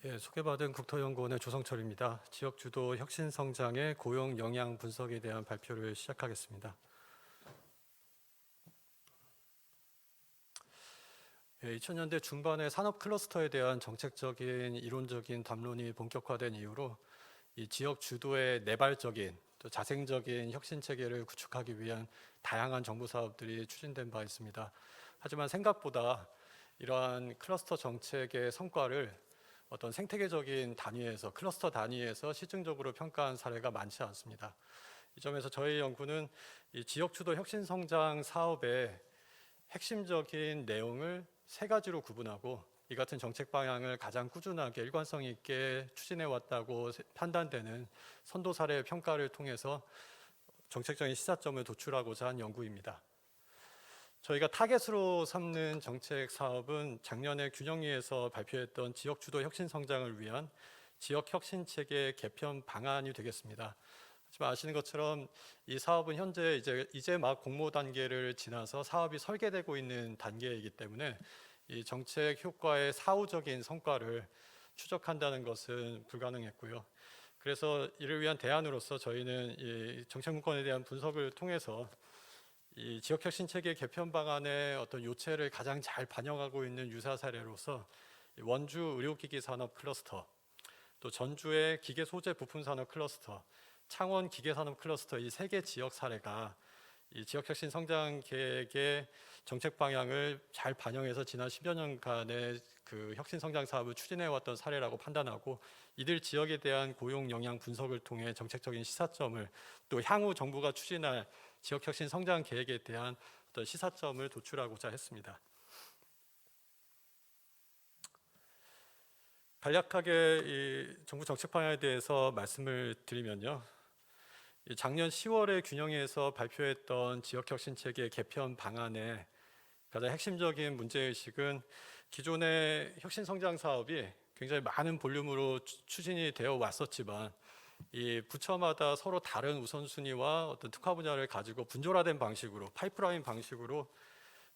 소개받은 국토연구원의 조성철입니다. 지역주도 혁신성장의 고용 영향 분석에 대한 발표를 시작하겠습니다. 2000년대 중반에 산업 클러스터에 대한 정책적인 이론적인 담론이 본격화된 이후로 이 지역 주도의 내발적인 또 자생적인 혁신 체계를 구축하기 위한 다양한 정부 사업들이 추진된 바 있습니다. 하지만 생각보다 이러한 클러스터 정책의 성과를 어떤 생태계적인 단위에서 클러스터 단위에서 시증적으로 평가한 사례가 많지 않습니다. 이 점에서 저희 연구는 이 지역 주도 혁신 성장 사업의 핵심적인 내용을 세 가지로 구분하고 이 같은 정책 방향을 가장 꾸준하게 일관성 있게 추진해 왔다고 판단되는 선도 사례 평가를 통해서 정책적인 시사점을 도출하고자 한 연구입니다. 저희가 타겟으로 삼는 정책 사업은 작년에 균형위에서 발표했던 지역 주도 혁신 성장을 위한 지역 혁신 체계 개편 방안이 되겠습니다. 하지만 아시는 것처럼 이 사업은 현재 이제 막 공모 단계를 지나서 사업이 설계되고 있는 단계이기 때문에 이 정책 효과의 사후적인 성과를 추적한다는 것은 불가능했고요. 그래서 이를 위한 대안으로서 저희는 이 정책 문건에 대한 분석을 통해서 이 지역혁신 체계 개편 방안의 어떤 요체를 가장 잘 반영하고 있는 유사 사례로서 원주 의료기기 산업 클러스터, 또 전주의 기계 소재 부품 산업 클러스터, 창원 기계 산업 클러스터 이 세 개 지역 사례가 이 지역혁신 성장 계획의 정책 방향을 잘 반영해서 지난 10여 년간의 그 혁신 성장 사업을 추진해 왔던 사례라고 판단하고 이들 지역에 대한 고용 영향 분석을 통해 정책적인 시사점을 또 향후 정부가 추진할 지역혁신 성장 계획에 대한 어떤 시사점을 도출하고자 했습니다. 간략하게 이 정부 정책 방향에 대해서 말씀을 드리면요. 작년 10월에 균형위에서 발표했던 지역혁신 체계 개편 방안의 가장 핵심적인 문제의식은 기존의 혁신 성장 사업이 굉장히 많은 볼륨으로 추진이 되어 왔었지만 이 부처마다 서로 다른 우선순위와 어떤 특화 분야를 가지고 분절화된 방식으로 파이프라인 방식으로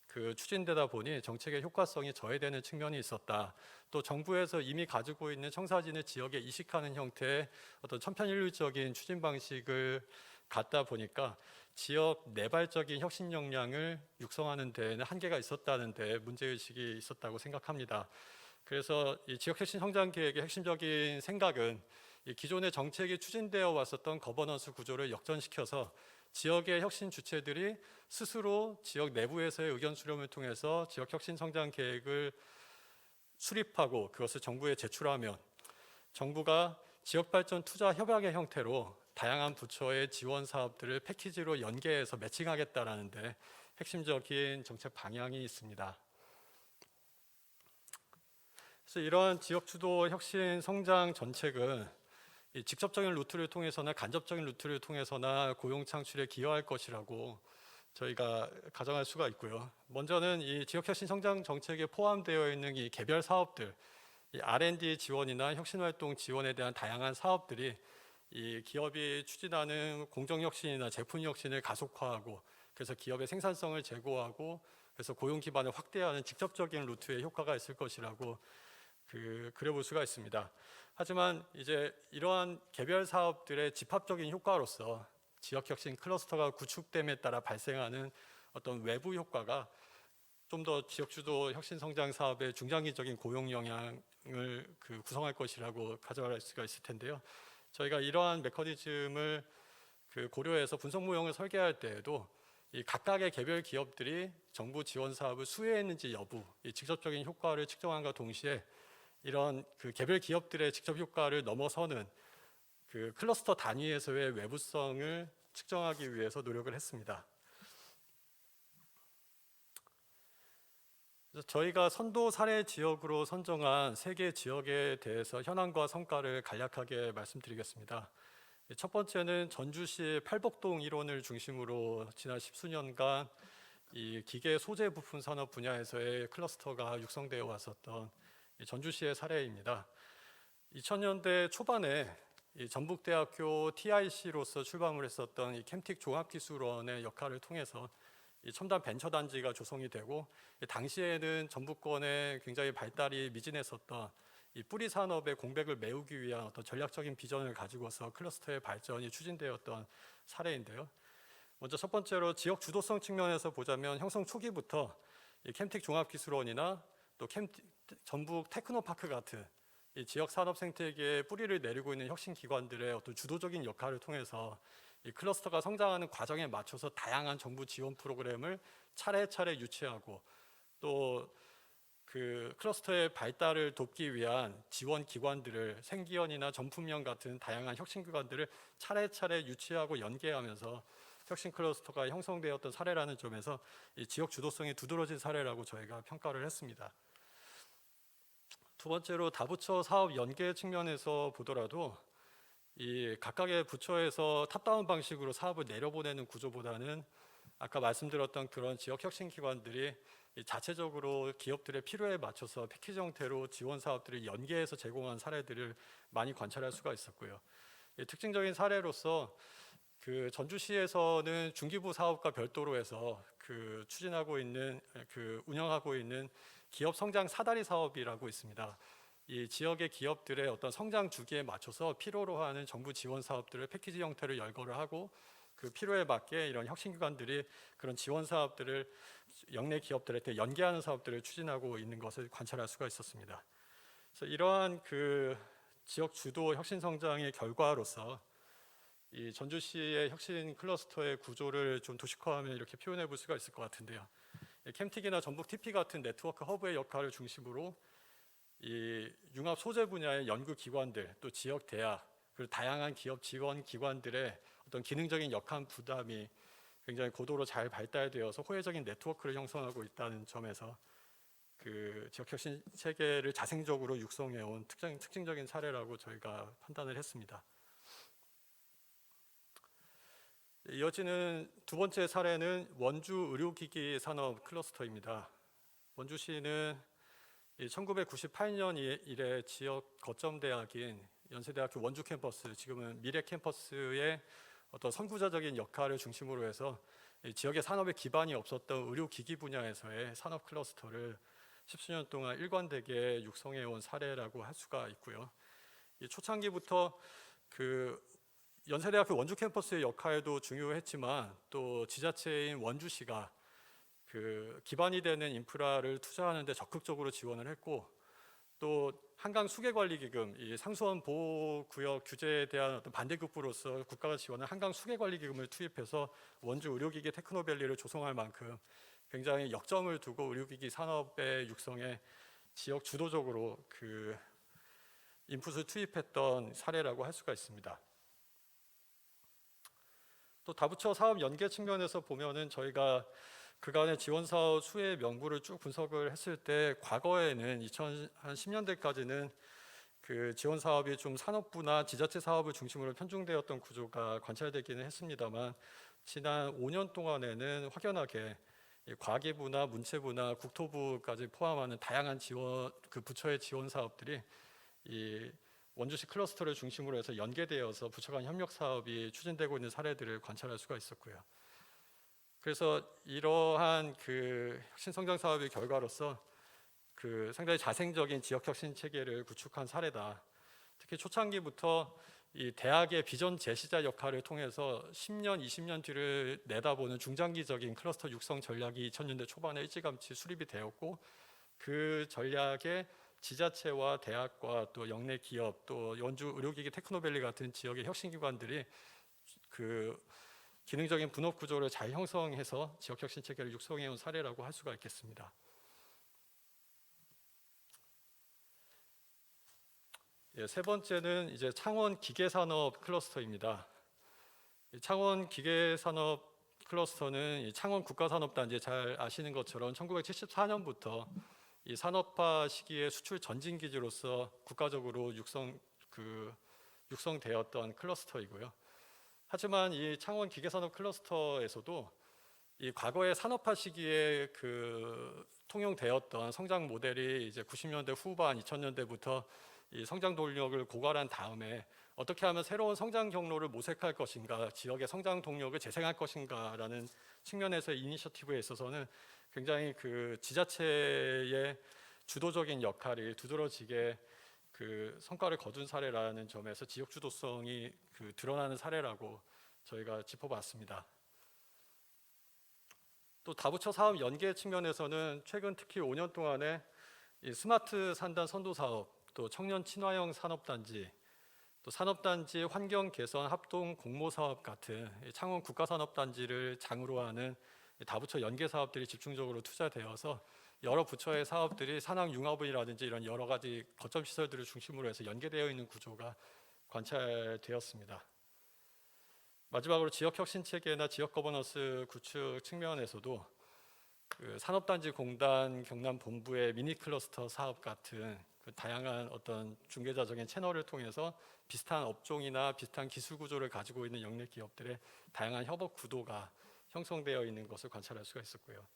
그 추진되다 보니 정책의 효과성이 저해되는 측면이 있었다. 또 정부에서 이미 가지고 있는 청사진을 지역에 이식하는 형태의 어떤 천편일률적인 추진 방식을 갖다 보니까 지역 내발적인 혁신 역량을 육성하는 데에는 한계가 있었다는 데 문제의식이 있었다고 생각합니다. 그래서 이 지역혁신 성장 계획의 핵심적인 생각은 이 기존의 정책이 추진되어 왔었던 거버넌스 구조를 역전시켜서 지역의 혁신 주체들이 스스로 지역 내부에서의 의견 수렴을 통해서 지역 혁신 성장 계획을 수립하고 그것을 정부에 제출하면 정부가 지역 발전 투자 협약의 형태로 다양한 부처의 지원 사업들을 패키지로 연계해서 매칭하겠다라는 데 핵심적인 정책 방향이 있습니다. 그래서 이러한 지역 주도 혁신 성장 정책은 직접적인 루트를 통해서나 간접적인 루트를 통해서나 고용 창출에 기여할 것이라고 저희가 가정할 수가 있고요. 먼저는 이 지역혁신 성장 정책에 포함되어 있는 이 개별 사업들, 이 R&D 지원이나 혁신활동 지원에 대한 다양한 사업들이 이 기업이 추진하는 공정혁신이나 제품혁신을 가속화하고 그래서 기업의 생산성을 제고하고 그래서 고용 기반을 확대하는 직접적인 루트에 효과가 있을 것이라고 그려볼 수가 있습니다. 하지만 이제 이러한 개별 사업들의 집합적인 효과로서 지역혁신 클러스터가 구축됨에 따라 발생하는 어떤 외부 효과가 좀 더 지역주도 혁신성장 사업의 중장기적인 고용 영향을 구성할 것이라고 가져갈 수가 있을 텐데요. 저희가 이러한 메커니즘을 고려해서 분석 모형을 설계할 때에도 이 각각의 개별 기업들이 정부 지원 사업을 수혜했는지 여부, 이 직접적인 효과를 측정함과 동시에 이런 개별 기업들의 직접 효과를 넘어서는 클러스터 단위에서의 외부성을 측정하기 위해서 노력을 했습니다. 그래서 저희가 선도 사례 지역으로 선정한 3개 지역에 대해서 현황과 성과를 간략하게 말씀드리겠습니다. 첫 번째는 전주시 팔복동 일원을 중심으로 지난 10수년간 이 기계 소재 부품 산업 분야에서의 클러스터가 육성되어 왔었던 전주시의 사례입니다. 2000년대 초반에 이 전북대학교 TIC로서 출범을 했었던 이 캠틱 종합기술원의 역할을 통해서 이 첨단 벤처단지가 조성이 되고 당시에는 전북권에 굉장히 발달이 미진했었던 이 뿌리 산업의 공백을 메우기 위한 어떤 전략적인 비전을 가지고서 클러스터의 발전이 추진되었던 사례인데요. 먼저 첫 번째로 지역 주도성 측면에서 보자면 형성 초기부터 이 캠틱 종합기술원이나 또 전북 테크노파크 같은 이 지역 산업 생태계에 뿌리를 내리고 있는 혁신 기관들의 어떤 주도적인 역할을 통해서 이 클러스터가 성장하는 과정에 맞춰서 다양한 정부 지원 프로그램을 차례차례 유치하고 또 그 클러스터의 발달을 돕기 위한 지원 기관들을 생기원이나 전품형 같은 다양한 혁신 기관들을 차례차례 유치하고 연계하면서 혁신 클러스터가 형성되었던 사례라는 점에서 이 지역 주도성이 두드러진 사례라고 저희가 평가를 했습니다. 두 번째로 다부처 사업 연계 측면에서 보더라도 이 각각의 부처에서 탑다운 방식으로 사업을 내려보내는 구조보다는 아까 말씀드렸던 그런 지역 혁신 기관들이 자체적으로 기업들의 필요에 맞춰서 패키지 형태로 지원 사업들을 연계해서 제공한 사례들을 많이 관찰할 수가 있었고요. 특징적인 사례로서 그 전주시에서는 중기부 사업과 별도로 해서 그 추진하고 있는 운영하고 있는 기업 성장 사다리 사업이라고 있습니다. 이 지역의 기업들의 어떤 성장 주기에 맞춰서 필요로 하는 정부 지원 사업들을 패키지 형태로 열거를 하고 그 필요에 맞게 이런 혁신기관들이 그런 지원 사업들을 영내 기업들한테 연계하는 사업들을 추진하고 있는 것을 관찰할 수가 있었습니다. 그래서 이러한 그 지역 주도 혁신 성장의 결과로서 이 전주시의 혁신 클러스터의 구조를 좀 도식화하면 이렇게 표현해 볼 수가 있을 것 같은데요. 캠틱이나 전북 TP 같은 네트워크 허브의 역할을 중심으로 이 융합 소재 분야의 연구 기관들, 또 지역 대학, 그리고 다양한 기업 지원 기관들의 어떤 기능적인 역할 부담이 굉장히 고도로 잘 발달되어서 호혜적인 네트워크를 형성하고 있다는 점에서 그 지역 혁신 체계를 자생적으로 육성해 온 특징적인 사례라고 저희가 판단을 했습니다. 이어지는 두 번째 사례는 원주 의료기기 산업 클러스터입니다. 원주시는 1998년 이래 지역 거점 대학인 연세대학교 원주 캠퍼스, 지금은 미래 캠퍼스의 어떤 선구자적인 역할을 중심으로 해서 지역의 산업에 기반이 없었던 의료기기 분야에서의 산업 클러스터를 십수년 동안 일관되게 육성해 온 사례라고 할 수가 있고요. 초창기부터 그 연세대학교 원주 캠퍼스의 역할도 중요했지만 또 지자체인 원주시가 그 기반이 되는 인프라를 투자하는 데 적극적으로 지원을 했고 또 한강 수계관리기금, 이 상수원 보호구역 규제에 대한 어떤 반대급부로서 국가가 지원한 한강 수계관리기금을 투입해서 원주 의료기기 테크노밸리를 조성할 만큼 굉장히 역점을 두고 의료기기 산업의 육성에 지역 주도적으로 그 인풋을 투입했던 사례라고 할 수가 있습니다. 또 다부처 사업 연계 측면에서 보면은 저희가 그간의 지원 사업 수의 명부를 쭉 분석을 했을 때 과거에는 2010년대까지는 그 지원 사업이 좀 산업부나 지자체 사업을 중심으로 편중되었던 구조가 관찰되기는 했습니다만 지난 5년 동안에는 확연하게 과기부나 문체부나 국토부까지 포함하는 다양한 지원 그 부처의 지원 사업들이 이 원주시 클러스터를 중심으로 해서 연계되어서 부처 간 협력 사업이 추진되고 있는 사례들을 관찰할 수가 있었고요. 그래서 이러한 그 혁신 성장 사업의 결과로서 그 상당히 자생적인 지역 혁신 체계를 구축한 사례다. 특히 초창기부터 이 대학의 비전 제시자 역할을 통해서 10년, 20년 뒤를 내다보는 중장기적인 클러스터 육성 전략이 2000년대 초반에 일찌감치 수립이 되었고 그 전략에 지자체와 대학과 또 영내 기업 또 원주 의료기기 테크노밸리 같은 지역의 혁신기관들이 그 기능적인 분업 구조를 잘 형성해서 지역 혁신 체계를 육성해 온 사례라고 할 수가 있겠습니다. 세 번째는 이제 창원 기계산업 클러스터입니다. 창원 기계산업 클러스터는 창원 국가산업단지 잘 아시는 것처럼 1974년부터 이 산업화 시기의 수출 전진 기지로서 국가적으로 육성되었던 클러스터이고요. 하지만 이 창원 기계산업 클러스터에서도 이 과거의 산업화 시기에 그 통용되었던 성장 모델이 이제 90년대 후반, 2000년대부터 이 성장 동력을 고갈한 다음에 어떻게 하면 새로운 성장 경로를 모색할 것인가, 지역의 성장 동력을 재생할 것인가라는 측면에서의 이니셔티브에 있어서는 굉장히 그 지자체의 주도적인 역할이 두드러지게 그 성과를 거둔 사례라는 점에서 지역 주도성이 드러나는 사례라고 저희가 짚어봤습니다. 또 다부처 사업 연계 측면에서는 최근 특히 5년 동안에 이 스마트 산단 선도 사업, 또 청년 친화형 산업단지, 또 산업단지 환경 개선 합동 공모 사업 같은 창원 국가산업단지를 장으로 하는 다부처 연계 사업들이 집중적으로 투자되어서 여러 부처의 사업들이 산학융합이라든지 이런 여러 가지 거점 시설들을 중심으로 해서 연계되어 있는 구조가 관찰되었습니다. 마지막으로 지역혁신체계나 지역거버넌스 구축 측면에서도 산업단지공단 경남본부의 미니클러스터 사업 같은 다양한 어떤 중개자적인 채널을 통해서 비슷한 업종이나 비슷한 기술 구조를 가지고 있는 영내 기업들의 다양한 협업 구도가 형성되어 있는 것을 관찰할 수가 있었고요.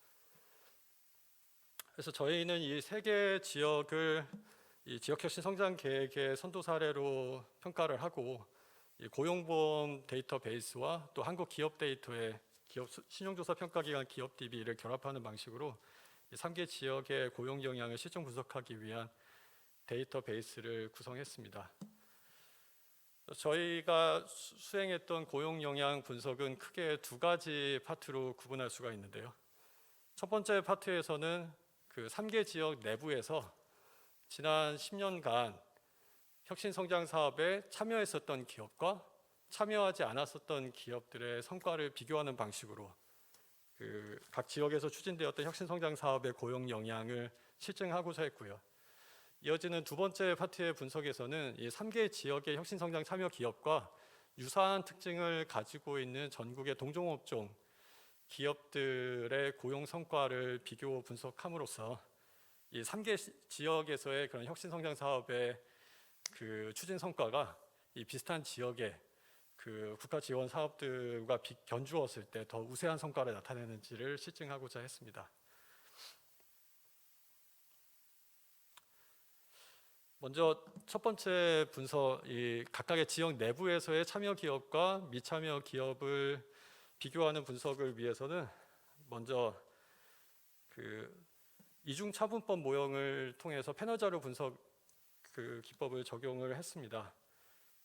그래서 저희는 이 세 개 지역을 이 지역혁신 성장 계획의 선도 사례로 평가를 하고 이 고용보험 데이터베이스와 또 한국 기업 데이터의 기업 신용조사 평가기관 기업 DB를 결합하는 방식으로 3개 지역의 고용 영향을 실증 분석하기 위한 데이터베이스를 구성했습니다. 저희가 수행했던 고용 영향 분석은 크게 두 가지 파트로 구분할 수가 있는데요. 첫 번째 파트에서는 그 3개 지역 내부에서 지난 10년간 혁신성장 사업에 참여했었던 기업과 참여하지 않았었던 기업들의 성과를 비교하는 방식으로 각 지역에서 추진되었던 혁신성장 사업의 고용 영향을 실증하고자 했고요. 이어지는 두 번째 파트의 분석에서는 이 3개 지역의 혁신성장 참여 기업과 유사한 특징을 가지고 있는 전국의 동종업종 기업들의 고용 성과를 비교 분석함으로써 이 3개 지역에서의 그런 혁신성장 사업의 추진 성과가 이 비슷한 지역의 국가 지원 사업들과 견주었을 때 더 우세한 성과를 나타내는지를 실증하고자 했습니다. 먼저 첫 번째 분석, 이 각각의 지역 내부에서의 참여 기업과 미참여 기업을 비교하는 분석을 위해서는 먼저 이중 차분법 모형을 통해서 패널 자료 분석 기법을 적용을 했습니다.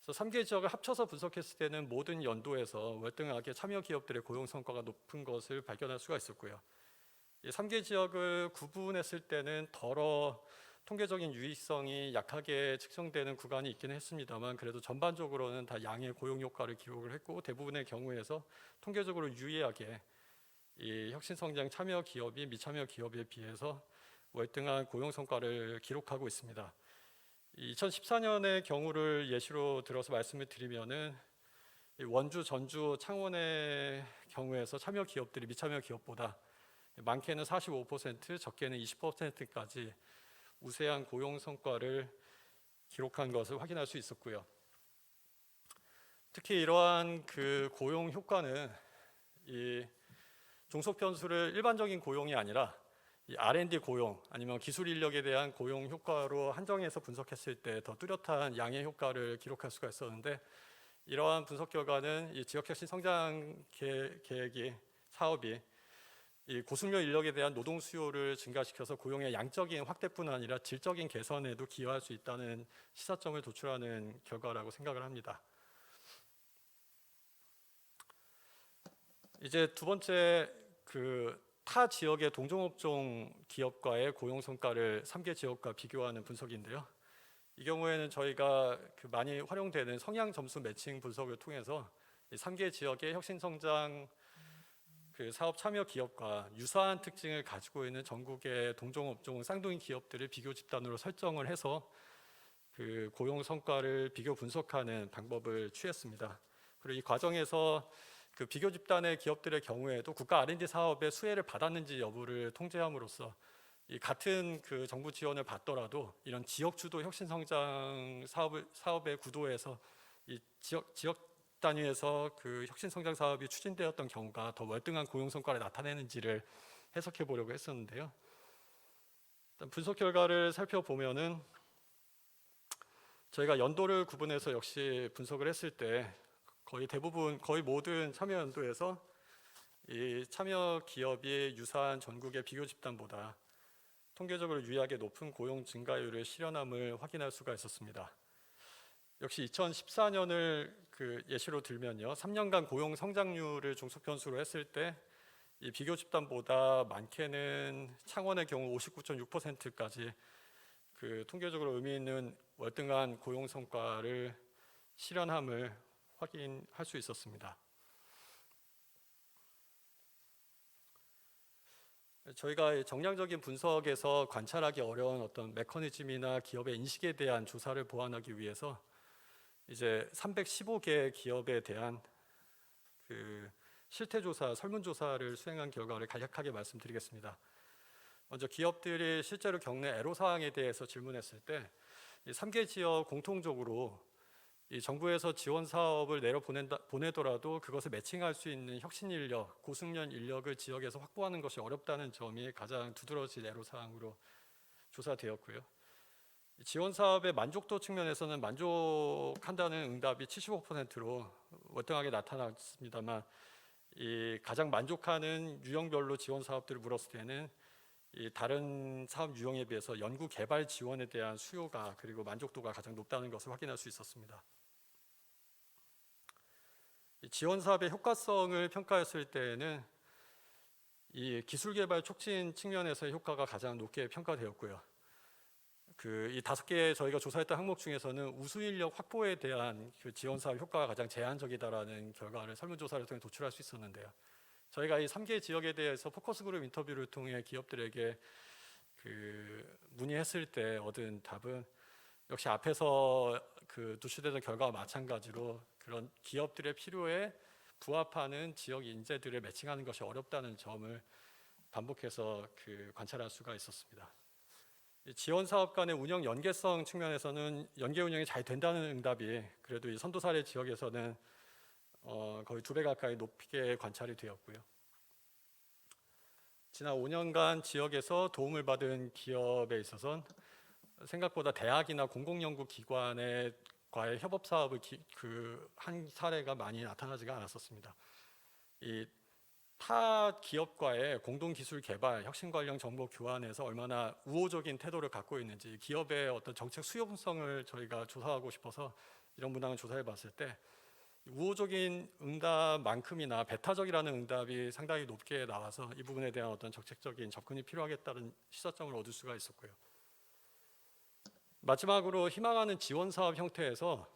그래서 3개 지역을 합쳐서 분석했을 때는 모든 연도에서 월등하게 참여 기업들의 고용 성과가 높은 것을 발견할 수가 있었고요. 이 3개 지역을 구분했을 때는 더러 통계적인 유의성이 약하게 측정되는 구간이 있기는 했습니다만 그래도 전반적으로는 다 양의 고용 효과를 기록을 했고 대부분의 경우에서 통계적으로 유의하게 이 혁신성장 참여 기업이 미참여 기업에 비해서 월등한 고용 성과를 기록하고 있습니다. 2014년의 경우를 예시로 들어서 말씀을 드리면은 원주, 전주, 창원의 경우에서 참여 기업들이 미참여 기업보다 많게는 45%, 적게는 20%까지 우세한 고용 성과를 기록한 것을 확인할 수 있었고요. 특히 이러한 고용 효과는 이 종속 변수를 일반적인 고용이 아니라 이 R&D 고용 아니면 기술 인력에 대한 고용 효과로 한정해서 분석했을 때 더 뚜렷한 양의 효과를 기록할 수가 있었는데 이러한 분석 결과는 이 지역혁신 성장 계획이 사업이 이 고숙련 인력에 대한 노동 수요를 증가시켜서 고용의 양적인 확대뿐 아니라 질적인 개선에도 기여할 수 있다는 시사점을 도출하는 결과라고 생각을 합니다. 이제 두 번째 타 지역의 동종업종 기업과의 고용 성과를 3개 지역과 비교하는 분석인데요. 이 경우에는 저희가 많이 활용되는 성향 점수 매칭 분석을 통해서 3개 지역의 혁신성장 사업 참여 기업과 유사한 특징을 가지고 있는 전국의 동종업종 쌍둥이 기업들을 비교 집단으로 설정을 해서 고용 성과를 비교 분석하는 방법을 취했습니다. 그리고 이 과정에서 비교 집단의 기업들의 경우에도 국가 R&D 사업의 수혜를 받았는지 여부를 통제함으로써 이 같은 정부 지원을 받더라도 이런 지역 주도 혁신 성장 사업의 구도에서 이 지역 단위에서 혁신 성장 사업이 추진되었던 경우가 더 월등한 고용 성과를 나타내는지를 해석해 보려고 했었는데요. 일단 분석 결과를 살펴보면은 저희가 연도를 구분해서 역시 분석을 했을 때 거의 모든 참여 연도에서 이 참여 기업이 유사한 전국의 비교 집단보다 통계적으로 유의하게 높은 고용 증가율을 실현함을 확인할 수가 있었습니다. 역시 2014년을 예시로 들면요, 3년간 고용 성장률을 중수편수로 했을 때 이 비교 집단보다 많게는 창원의 경우 59.6%까지 통계적으로 의미 있는 월등한 고용 성과를 실현함을 확인할 수 있었습니다. 저희가 정량적인 분석에서 관찰하기 어려운 어떤 메커니즘이나 기업의 인식에 대한 조사를 보완하기 위해서 이제 315개 기업에 대한 실태조사, 설문조사를 수행한 결과를 간략하게 말씀드리겠습니다. 먼저 기업들이 실제로 겪는 애로사항에 대해서 질문했을 때 이 3개 지역 공통적으로 이 정부에서 지원 사업을 보내더라도 그것을 매칭할 수 있는 혁신 인력, 고숙련 인력을 지역에서 확보하는 것이 어렵다는 점이 가장 두드러진 애로사항으로 조사되었고요. 지원 사업의 만족도 측면에서는 만족한다는 응답이 75%로 월등하게 나타났습니다만 이 가장 만족하는 유형별로 지원 사업들을 물었을 때는 이 다른 사업 유형에 비해서 연구 개발 지원에 대한 수요가 그리고 만족도가 가장 높다는 것을 확인할 수 있었습니다. 지원 사업의 효과성을 평가했을 때에는 이 기술 개발 촉진 측면에서의 효과가 가장 높게 평가되었고요. 이 5개 저희가 조사했던 항목 중에서는 우수 인력 확보에 대한 지원 사업 효과가 가장 제한적이다라는 결과를 설문조사를 통해 도출할 수 있었는데요. 저희가 이 3개 지역에 대해서 포커스 그룹 인터뷰를 통해 기업들에게 문의했을 때 얻은 답은 역시 앞에서 도출되던 결과와 마찬가지로 그런 기업들의 필요에 부합하는 지역 인재들을 매칭하는 것이 어렵다는 점을 반복해서 관찰할 수가 있었습니다. 지원 사업 간의 운영 연계성 측면에서는 연계 운영이 잘 된다는 응답이 그래도 이 선도 사례 지역에서는 거의 2배 가까이 높게 관찰이 되었고요. 지난 5년간 지역에서 도움을 받은 기업에 있어서는 생각보다 대학이나 공공연구기관과의 협업 사업을 한 사례가 많이 나타나지가 않았었습니다. 이 타 기업과의 공동 기술 개발, 혁신 관련 정보 교환에서 얼마나 우호적인 태도를 갖고 있는지 기업의 어떤 정책 수용성을 저희가 조사하고 싶어서 이런 문항을 조사해 봤을 때 우호적인 응답만큼이나 배타적이라는 응답이 상당히 높게 나와서 이 부분에 대한 어떤 정책적인 접근이 필요하겠다는 시사점을 얻을 수가 있었고요. 마지막으로 희망하는 지원 사업 형태에서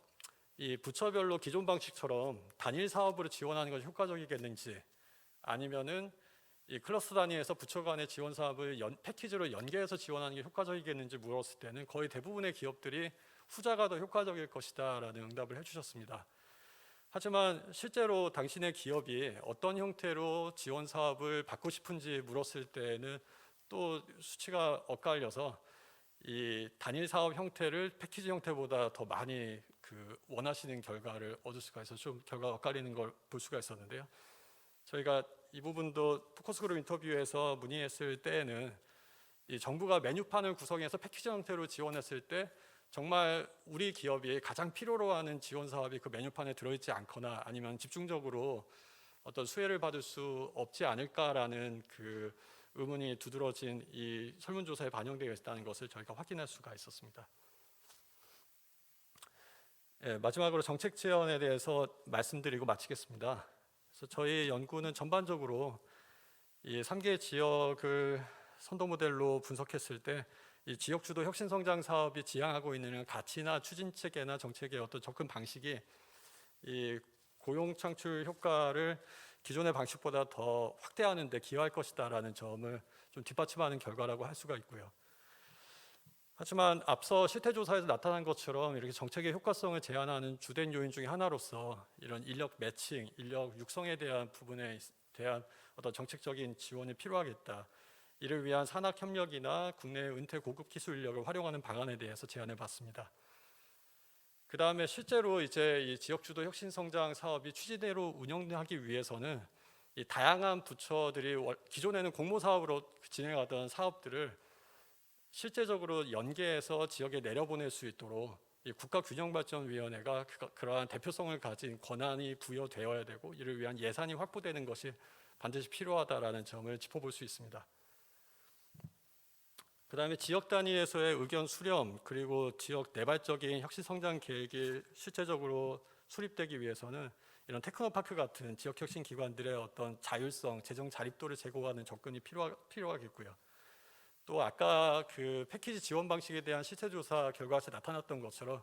이 부처별로 기존 방식처럼 단일 사업으로 지원하는 것이 효과적이겠는지 아니면은 이 클러스터 단위에서 부처 간의 지원 사업을 패키지로 연계해서 지원하는 게 효과적이겠는지 물었을 때는 거의 대부분의 기업들이 후자가 더 효과적일 것이다라는 응답을 해주셨습니다. 하지만 실제로 당신의 기업이 어떤 형태로 지원 사업을 받고 싶은지 물었을 때는 또 수치가 엇갈려서 이 단일 사업 형태를 패키지 형태보다 더 많이 원하시는 결과를 얻을 수가 있어서 좀 결과가 엇갈리는 걸 볼 수가 있었는데요. 저희가 이 부분도 포커스그룹 인터뷰에서 문의했을 때에는 이 정부가 메뉴판을 구성해서 패키지 형태로 지원했을 때 정말 우리 기업이 가장 필요로 하는 지원 사업이 그 메뉴판에 들어있지 않거나 아니면 집중적으로 어떤 수혜를 받을 수 없지 않을까라는 의문이 두드러진 이 설문조사에 반영되어 있다는 것을 저희가 확인할 수가 있었습니다. 마지막으로 정책 지원에 대해서 말씀드리고 마치겠습니다. 그래서 저희 연구는 전반적으로 이 3개 지역을 선도 모델로 분석했을 때 이 지역 주도 혁신 성장 사업이 지향하고 있는 가치나 추진 체계나 정책의 어떤 접근 방식이 이 고용 창출 효과를 기존의 방식보다 더 확대하는 데 기여할 것이다라는 점을 좀 뒷받침하는 결과라고 할 수가 있고요. 하지만 앞서 실태조사에서 나타난 것처럼 이렇게 정책의 효과성을 제한하는 주된 요인 중에 하나로서 이런 인력 매칭, 인력 육성에 대한 부분에 대한 어떤 정책적인 지원이 필요하겠다. 이를 위한 산학 협력이나 국내 은퇴 고급 기술 인력을 활용하는 방안에 대해서 제안해 봤습니다. 그 다음에 실제로 이제 이 지역 주도 혁신 성장 사업이 취지대로 운영하기 위해서는 이 다양한 부처들이 기존에는 공모 사업으로 진행하던 사업들을 실제적으로 연계해서 지역에 내려보낼 수 있도록 이 국가균형발전위원회가 그러한 대표성을 가진 권한이 부여되어야 되고 이를 위한 예산이 확보되는 것이 반드시 필요하다라는 점을 짚어볼 수 있습니다. 그다음에 지역 단위에서의 의견 수렴 그리고 지역 내발적인 혁신 성장 계획이 실제적으로 수립되기 위해서는 이런 테크노파크 같은 지역 혁신 기관들의 어떤 자율성, 재정 자립도를 제고하는 접근이 필요하겠고요. 또 아까 그 패키지 지원 방식에 대한 실태 조사 결과에서 나타났던 것처럼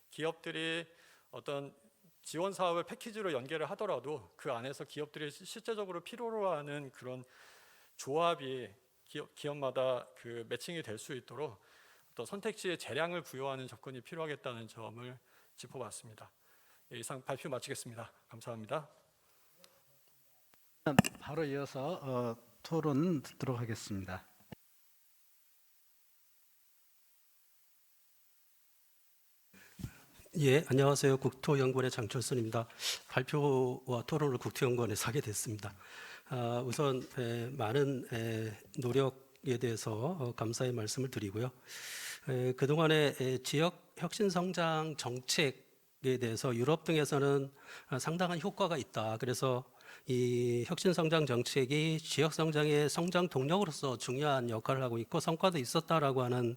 기업들이 어떤 지원 사업을 패키지로 연계를 하더라도 그 안에서 기업들이 실제적으로 필요로 하는 그런 조합이 기업마다 그 매칭이 될 수 있도록 또 선택지의 재량을 부여하는 접근이 필요하겠다는 점을 짚어봤습니다. 이상 발표 마치겠습니다. 감사합니다. 바로 이어서 토론 듣도록 하겠습니다. 예, 안녕하세요. 국토연구원의 장철순입니다. 발표와 토론을 국토연구원에서 하게 됐습니다. 우선 많은 노력에 대해서 감사의 말씀을 드리고요. 그동안의 지역 혁신 성장 정책에 대해서 유럽 등에서는 상당한 효과가 있다. 그래서 이 혁신 성장 정책이 지역 성장의 성장 동력으로서 중요한 역할을 하고 있고 성과도 있었다라고 하는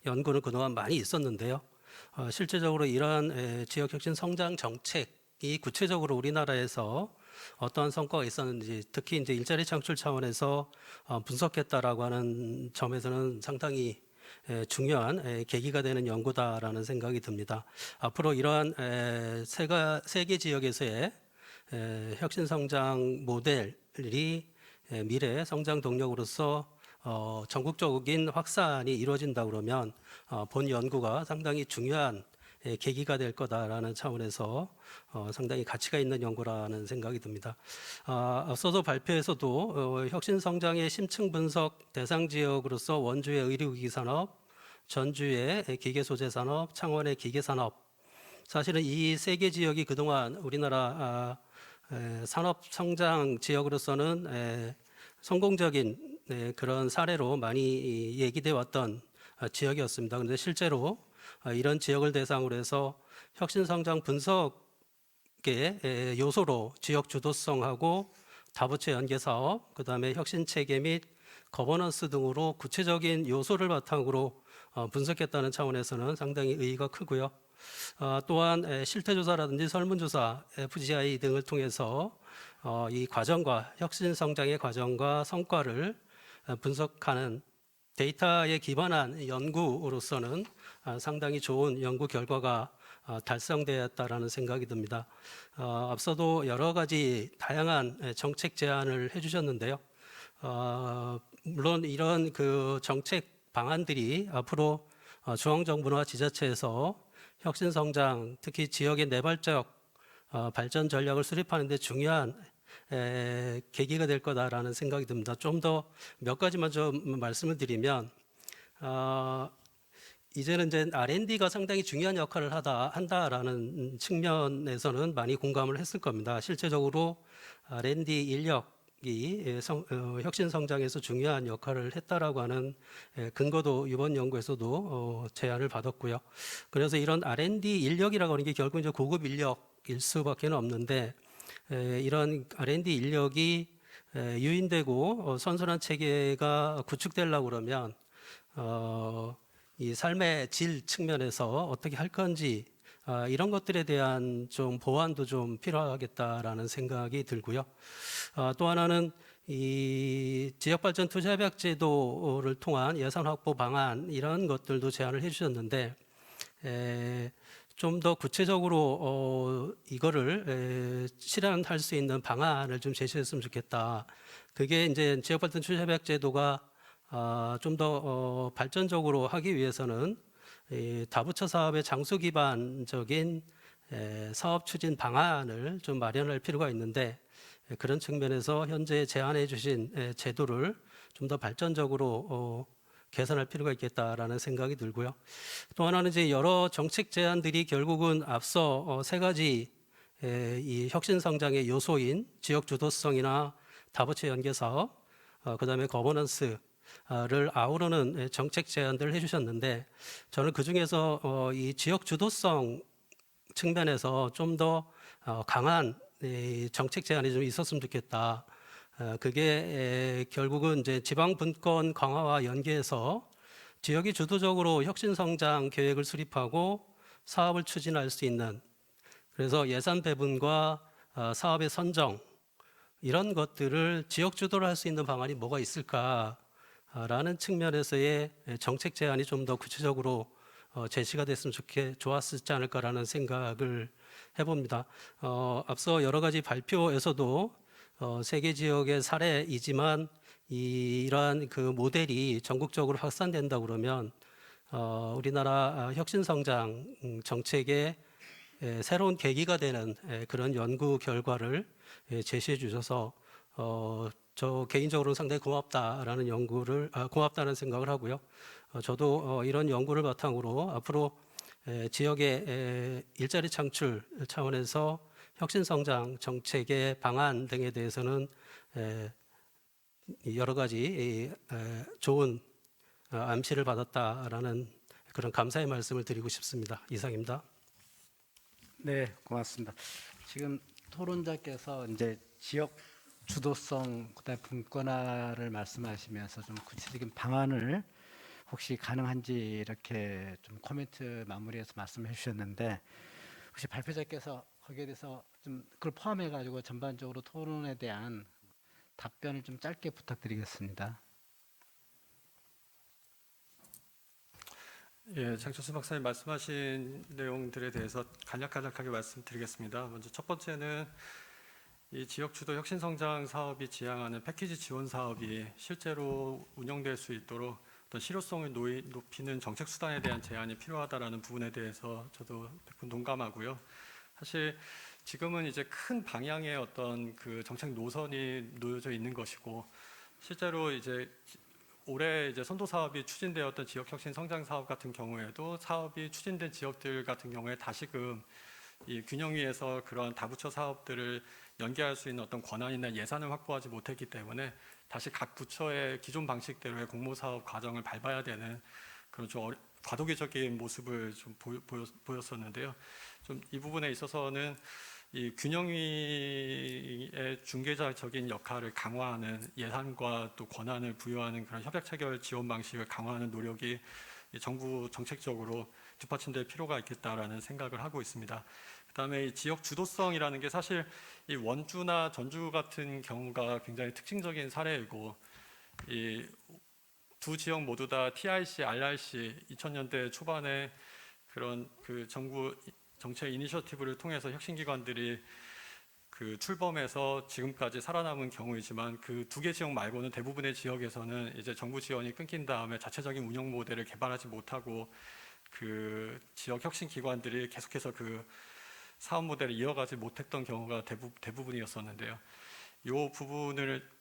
연구는 그동안 많이 있었는데요. 실제적으로 이러한 지역혁신 성장 정책이 구체적으로 우리나라에서 어떠한 성과가 있었는지 특히 이제 일자리 창출 차원에서 분석했다라고 하는 점에서는 상당히 중요한 계기가 되는 연구다라는 생각이 듭니다. 앞으로 이러한 세계 지역에서의 혁신 성장 모델이 미래 성장 동력으로서 전국적인 확산이 이루어진다 그러면 본 연구가 상당히 중요한 계기가 될 거다라는 차원에서 상당히 가치가 있는 연구라는 생각이 듭니다. 앞서도 발표에서도 혁신 성장의 심층 분석 대상 지역으로서 원주의 의료기기 산업, 전주의 기계 소재 산업, 창원의 기계 산업. 사실은 이 세 개 지역이 그동안 우리나라 산업 성장 지역으로서는 성공적인 그런 사례로 많이 얘기되어 왔던 지역이었습니다. 그런데 실제로 이런 지역을 대상으로 해서 혁신 성장 분석의 요소로 지역 주도성하고 다부처 연계 사업, 그다음에 혁신 체계 및 거버넌스 등으로 구체적인 요소를 바탕으로 분석했다는 차원에서는 상당히 의의가 크고요. 또한 실태조사라든지 설문조사, FGI 등을 통해서 이 과정과 혁신 성장의 과정과 성과를 분석하는 데이터에 기반한 연구로서는 상당히 좋은 연구 결과가 달성되었다라는 생각이 듭니다. 앞서도 여러 가지 다양한 정책 제안을 해주셨는데요. 물론 이런 그 정책 방안들이 앞으로 중앙정부나 지자체에서 혁신 성장, 특히 지역의 내발적 발전 전략을 수립하는 데 중요한 계기가 될 거다라는 생각이 듭니다. 좀 더 몇 가지만 좀 말씀을 드리면 이제는 이제 R&D가 상당히 중요한 역할을 한다라는 측면에서는 많이 공감을 했을 겁니다. 실제적으로 R&D 인력이 혁신 성장에서 중요한 역할을 했다라고 하는 근거도 이번 연구에서도 제안을 받았고요. 그래서 이런 R&D 인력이라고 하는 게 결국 이제 고급 인력일 수밖에 없는데 이런 R&D 인력이 유인되고 선순환 체계가 구축되려고 그러면 이 삶의 질 측면에서 어떻게 할 건지 이런 것들에 대한 좀 보완도 좀 필요하겠다라는 생각이 들고요. 또 하나는 이 지역발전 투자협약 제도를 통한 예산 확보 방안 이런 것들도 제안을 해주셨는데 좀 더 구체적으로 이거를 실현할 수 있는 방안을 좀 제시했으면 좋겠다. 그게 이제 지역발전 투자협약 제도가 좀 더 발전적으로 하기 위해서는 다부처 사업의 장수 기반적인 사업 추진 방안을 좀 마련할 필요가 있는데 그런 측면에서 현재 제안해 주신 제도를 좀 더 발전적으로 개선할 필요가 있겠다라는 생각이 들고요. 또 하나는 이제 여러 정책 제안들이 결국은 앞서 세 가지 이 혁신 성장의 요소인 지역 주도성이나 다부처 연계 사업, 그다음에 거버넌스를 아우르는 정책 제안들을 해주셨는데 저는 그 중에서 이 지역 주도성 측면에서 좀 더 강한 정책 제안이 좀 있었으면 좋겠다. 그게 결국은 이제 지방 분권 강화와 연계해서 지역이 주도적으로 혁신성장 계획을 수립하고 사업을 추진할 수 있는, 그래서 예산 배분과 사업의 선정, 이런 것들을 지역 주도로 할 수 있는 방안이 뭐가 있을까라는 측면에서의 정책 제안이 좀 더 구체적으로 제시가 됐으면 좋았지 않을까라는 생각을 해봅니다. 앞서 여러 가지 발표에서도 세 개 지역의 사례이지만 이러한 그 모델이 전국적으로 확산된다 그러면 우리나라 혁신성장 정책의 새로운 계기가 되는 그런 연구 결과를 제시해 주셔서 저 개인적으로는 상당히 고맙다는 생각을 하고요. 저도 이런 연구를 바탕으로 앞으로 지역의 일자리 창출 차원에서 혁신성장 정책의 방안 등에 대해서는 여러 가지 좋은 암시를 받았다라는 그런 감사의 말씀을 드리고 싶습니다. 이상입니다. 네, 고맙습니다. 지금 토론자께서 이제 지역 주도성, 그다음에 분권화를 말씀하시면서 좀 구체적인 방안을 혹시 가능한지 이렇게 좀 코멘트 마무리해서 말씀해 주셨는데, 혹시 발표자께서 거기에 대해서 좀 그걸 포함해 가지고 전반적으로 토론에 대한 답변을 좀 짧게 부탁드리겠습니다. 예, 장철수 박사님 말씀하신 내용들에 대해서 간략하게 말씀드리겠습니다. 먼저 첫 번째는 이 지역 주도 혁신 성장 사업이 지향하는 패키지 지원 사업이 실제로 운영될 수 있도록 어떤 실효성을 높이는 정책 수단에 대한 제안이 필요하다라는 부분에 대해서 저도 100% 동감하고요. 사실 지금은 이제 큰 방향의 어떤 그 정책 노선이 놓여져 있는 것이고, 실제로 이제 올해 이제 선도 사업이 추진되었던 지역 혁신 성장 사업 같은 경우에도 사업이 추진된 지역들 같은 경우에 다시금 이 균형위에서 그런 다부처 사업들을 연계할 수 있는 어떤 권한이나 예산을 확보하지 못했기 때문에 다시 각 부처의 기존 방식대로의 공모사업 과정을 밟아야 되는 그런 좀 과도기적인 모습을 좀 보였었는데요. 좀 이 부분에 있어서는 이 균형위의 중개자적인 역할을 강화하는, 예산과 또 권한을 부여하는 그런 협약 체결 지원 방식을 강화하는 노력이 정부 정책적으로 뒷받침될 필요가 있겠다라는 생각을 하고 있습니다. 그다음에 이 지역 주도성이라는 게 사실 이 원주나 전주 같은 경우가 굉장히 특징적인 사례이고, 이 두 지역 모두 다 TIC, RRC 2000년대 초반에 그런 그 정부 정책 이니셔티브를 통해서 혁신기관들이 그 출범해서 지금까지 살아남은 경우이지만, 그 두 개 지역 말고는 대부분의 지역에서는 이제 정부 지원이 끊긴 다음에 자체적인 운영 모델을 개발하지 못하고 그 지역 혁신 기관들이 계속해서 그 사업 모델을 이어가지 못했던 경우가 대부분이었었는데요. 이 부분을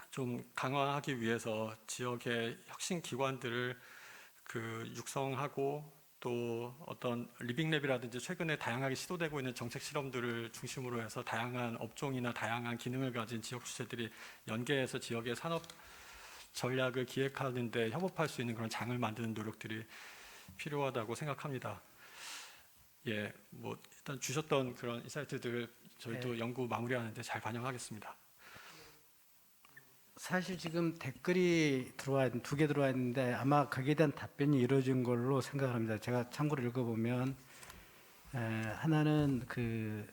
좀 강화하기 위해서 지역의 혁신 기관들을 그 육성하고, 또 어떤 리빙랩이라든지 최근에 다양하게 시도되고 있는 정책 실험들을 중심으로 해서 다양한 업종이나 다양한 기능을 가진 지역 주체들이 연계해서 지역의 산업 전략을 기획하는 데 협업할 수 있는 그런 장을 만드는 노력들이 필요하다고 생각합니다. 예, 뭐 일단 주셨던 그런 인사이트들 저희도 네. 연구 마무리하는데 잘 반영하겠습니다. 사실 지금 댓글이 두 개 들어와 있는데 아마 거기에 대한 답변이 이루어진 걸로 생각을 합니다. 제가 참고로 읽어보면 하나는 그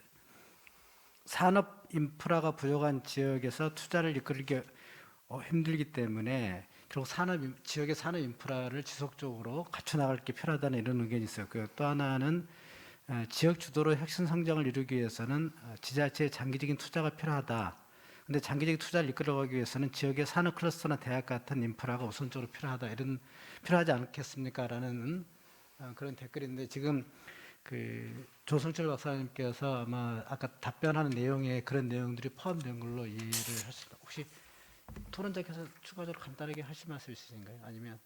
산업 인프라가 부족한 지역에서 투자를 이끌기 힘들기 때문에 결국 지역의 산업 인프라를 지속적으로 갖춰 나갈 게 필요하다는 이런 의견이 있어요. 또 하나는 지역 주도로 혁신 성장을 이루기 위해서는 지자체의 장기적인 투자가 필요하다. 근데 장기적인 투자를 이끌어가기 위해서는 지역의 산업 클러스터나 대학 같은 인프라가 우선적으로 필요하지 않겠습니까?라는 그런 댓글인데, 지금 그 조성철 박사님께서 아마 아까 답변하는 내용에 그런 내용들이 포함된 걸로 이해를 하십니다. 혹시 토론자께서 추가적으로 간단하게 하실 말씀 있으신가요? 아니면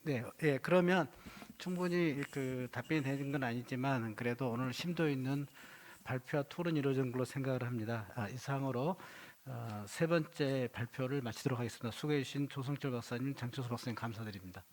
네, 예, 그러면 충분히 그 답변이 되는 건 아니지만 그래도 오늘 심도 있는 발표와 토론이 이루어진 걸로 생각을 합니다. 이상으로 세 번째 발표를 마치도록 하겠습니다. 수고해 주신 조성철 박사님, 장철수 박사님 감사드립니다.